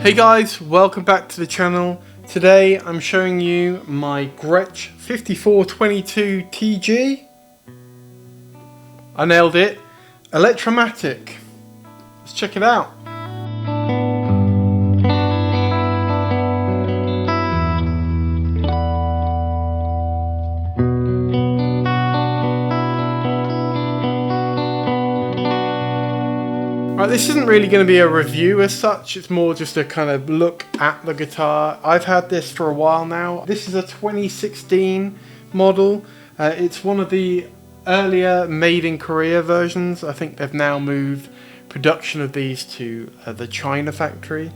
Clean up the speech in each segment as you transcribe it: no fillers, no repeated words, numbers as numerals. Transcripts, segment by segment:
Hey guys, welcome back to the channel. Today I'm showing you my Gretsch 5422TG. I nailed it. Electromatic. Let's check it out. Right, this isn't really going to be a review as such, it's more just a kind of look at the guitar. I've had this for a while now. This is a 2016 model. It's one of the earlier made in Korea versions. I think they've now moved production of these to the China factory.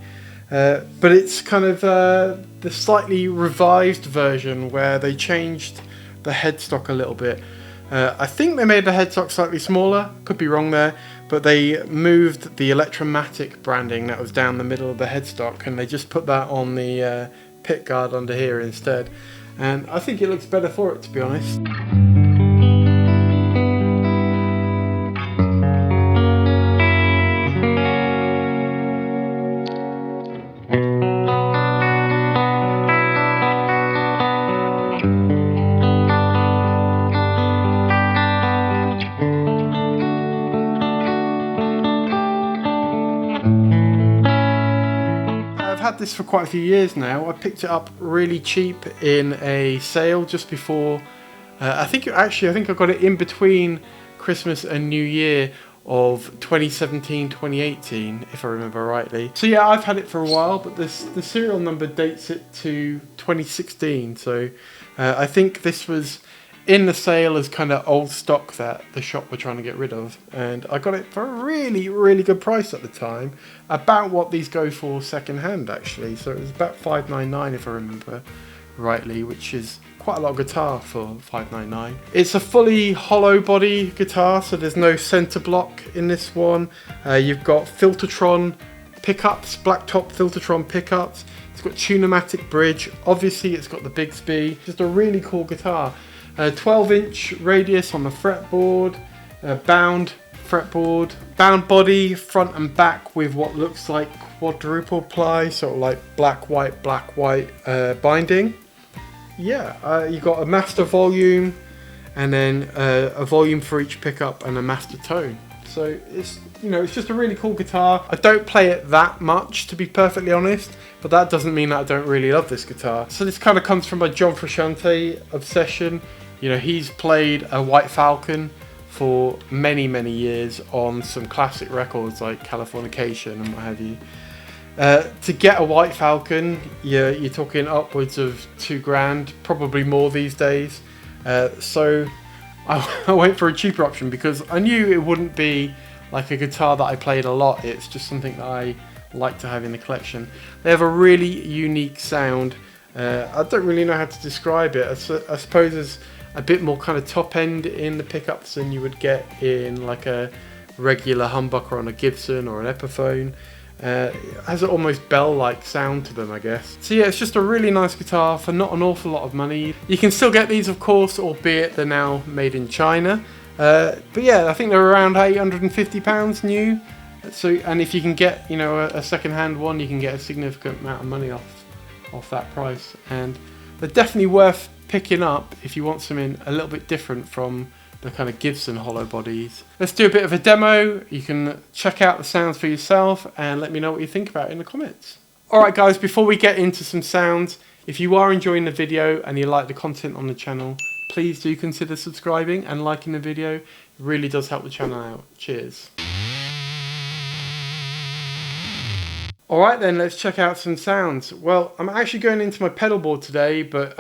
But it's kind of the slightly revised version where they changed the headstock a little bit. I think they made the headstock slightly smaller, could be wrong there, but they moved the Electromatic branding that was down the middle of the headstock and they just put that on the pick guard under here instead. And I think it looks better for it, to be honest. I've had this for quite a few years now. I picked it up really cheap in a sale just before, I think I got it in between Christmas and New Year of 2017-2018, if I remember rightly. So yeah, I've had it for a while, but the serial number dates it to 2016. So I think this was in the sale as kind of old stock that the shop were trying to get rid of, and I got it for a really good price at the time, about what these go for second hand actually. So it was about $5.99 if I remember rightly, which is quite a lot of guitar for $5.99. It's a fully hollow body guitar, so there's no center block in this one. You've got Filtertron pickups, blacktop Filtertron pickups. It's got Tunematic bridge. Obviously it's got the Bigsby. Just a really cool guitar. 12-inch radius on the fretboard, bound fretboard, bound body front and back with what looks like quadruple ply, sort of like black white binding. Yeah, you got a master volume and then a volume for each pickup and a master tone. So it's, you know, it's just a really cool guitar. I don't play it that much, to be perfectly honest, but that doesn't mean that I don't really love this guitar. So this kind of comes from a John Frusciante obsession. You know, he's played a White Falcon for many years on some classic records like Californication and what have you. To get a White Falcon, you're talking upwards of $2,000, probably more these days. So I went for a cheaper option because I knew it wouldn't be like a guitar that I played a lot. It's just something that I like to have in the collection. They have a really unique sound. I don't really know how to describe it. I suppose there's a bit more kind of top end in the pickups than you would get in like a regular humbucker on a Gibson or an Epiphone. It has an almost bell-like sound to them, I guess. So yeah, it's just a really nice guitar for not an awful lot of money. You can still get these, of course, albeit they're now made in China. But yeah, I think they're around £850 new. So, and if you can get, you know, a second-hand one, you can get a significant amount of money off that price. And they're definitely worth picking up if you want something a little bit different from the kind of Gibson hollow bodies. Let's do a bit of a demo. You can check out the sounds for yourself and let me know what you think about it in the comments. Alright guys, before we get into some sounds, if you are enjoying the video and you like the content on the channel, please do consider subscribing and liking the video. It really does help the channel out. Cheers. Alright then, let's check out some sounds. Well, I'm actually going into my pedal board today, but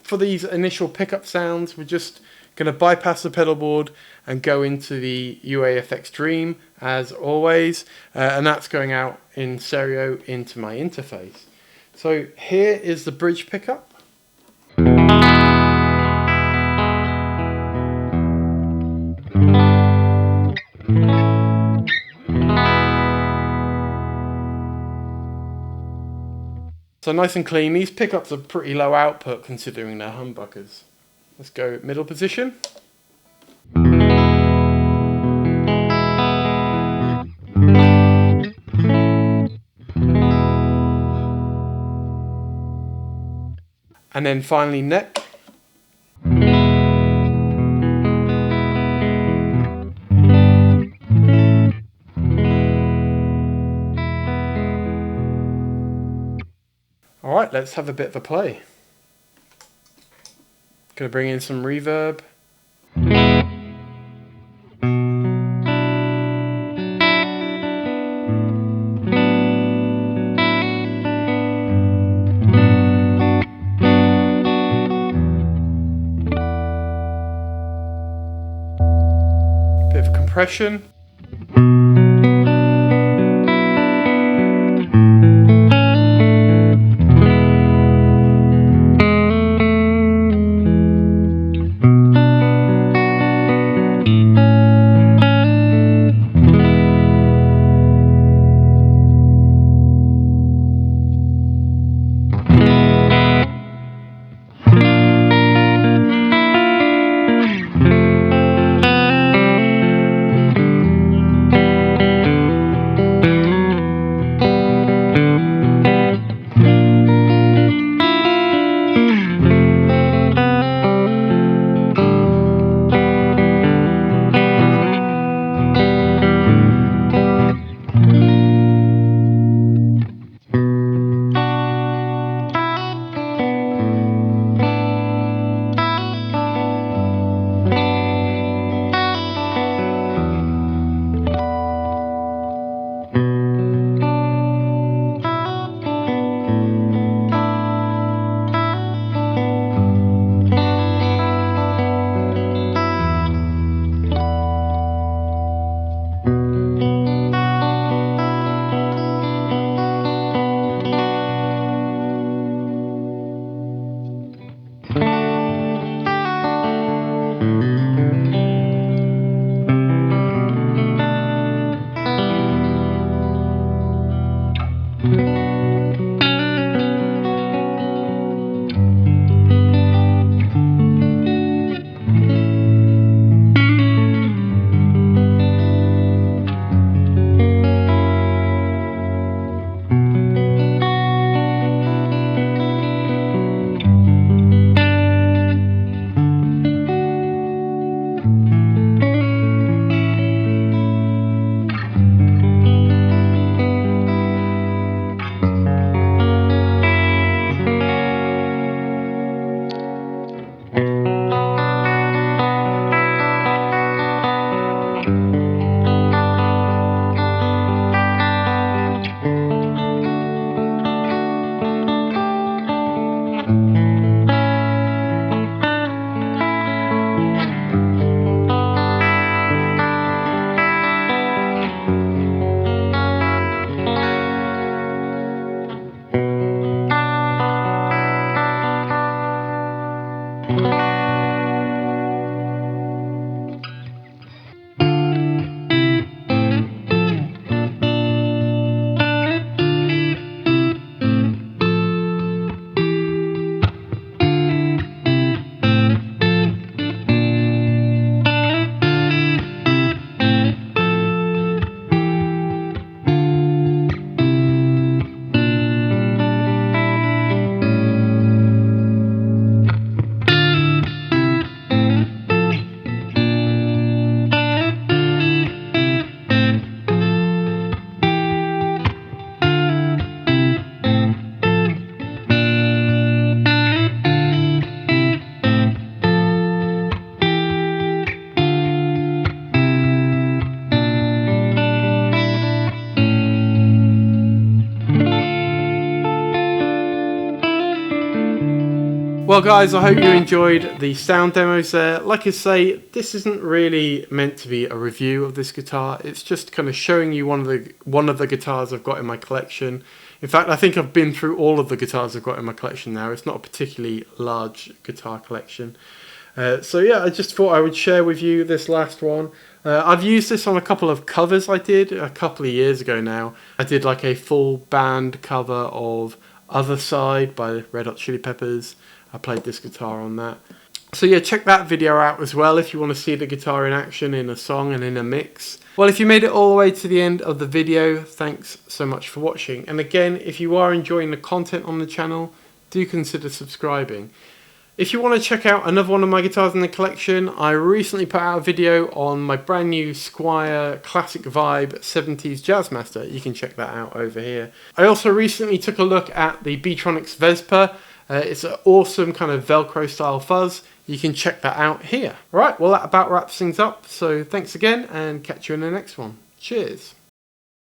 for these initial pickup sounds, we're just going to bypass the pedal board and go into the UAFX Dream as always, and that's going out in stereo into my interface. So here is the bridge pickup. So nice and clean. These pickups are pretty low output considering they're humbuckers. Let's go middle position. And then finally neck. Alright, let's have a bit of a play. Gonna bring in some reverb. Bit of compression. Well guys, I hope you enjoyed the sound demos there. Like I say, this isn't really meant to be a review of this guitar. It's just kind of showing you one of the guitars I've got in my collection. In fact, I think I've been through all of the guitars I've got in my collection now. It's not a particularly large guitar collection. So yeah, I just thought I would share with you this last one. I've used this on a couple of covers I did a couple of years ago now. I did like a full band cover of Other Side by Red Hot Chili Peppers. I played this guitar on that. So yeah, check that video out as well if you want to see the guitar in action in a song and in a mix. Well, if you made it all the way to the end of the video, thanks so much for watching. And again, if you are enjoying the content on the channel, do consider subscribing. If you want to check out another one of my guitars in the collection, I recently put out a video on my brand new Squier Classic Vibe 70s Jazzmaster. You can check that out over here. I also recently took a look at the Beatronics Vespa. It's an awesome kind of Velcro style fuzz. You can check that out here. Right, well that about wraps things up. So thanks again and catch you in the next one. Cheers.